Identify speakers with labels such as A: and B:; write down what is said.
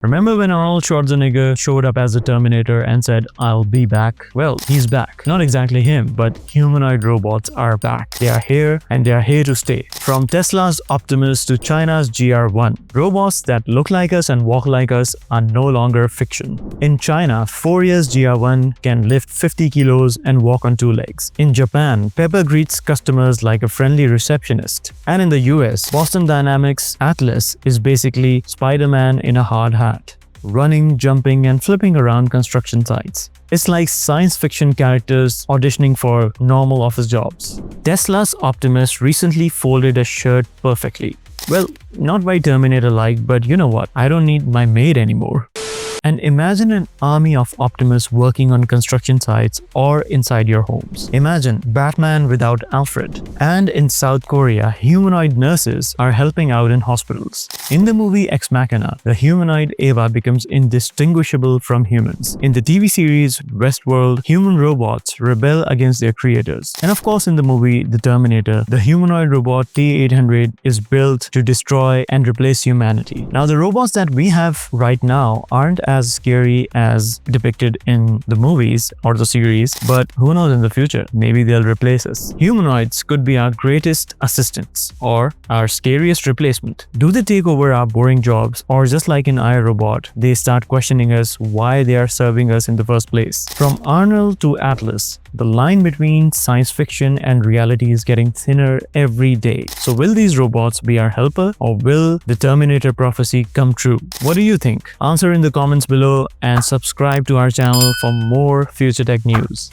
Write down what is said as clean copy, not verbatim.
A: Remember when Arnold Schwarzenegger showed up as the Terminator and said, "I'll be back"? Well, he's back. Not exactly him, but humanoid robots are back. They are here and they are here to stay. From Tesla's Optimus to China's GR-1, robots that look like us and walk like us are no longer fiction. In China, Fourier's GR-1 can lift 50 kilos and walk on two legs. In Japan, Pepper greets customers like a friendly receptionist. And in the US, Boston Dynamics' Atlas is basically Spider-Man in a hard hat, running, jumping, and flipping around construction sites. It's like science fiction characters auditioning for normal office jobs. Tesla's Optimus recently folded a shirt perfectly. Well, not by Terminator-like, but you know what? I don't need my maid anymore. And imagine an army of Optimus working on construction sites or inside your homes. Imagine Batman without Alfred. And in South Korea, humanoid nurses are helping out in hospitals. In the movie Ex Machina, the humanoid Ava becomes indistinguishable from humans. In the TV series Westworld, human robots rebel against their creators. And of course, in the movie The Terminator, the humanoid robot T-800 is built to destroy and replace humanity. Now, the robots that we have right now aren't as scary as depicted in the movies or the series, but who knows in the future, maybe they'll replace us. Humanoids could be our greatest assistants or our scariest replacement. Do they take over our boring jobs, or just like in iRobot, they start questioning us why they are serving us in the first place? From Arnold to Atlas, the line between science fiction and reality is getting thinner every day. So will these robots be our helper, or will the Terminator prophecy come true? What do you think? Answer in the comments below and subscribe to our channel for more future tech news.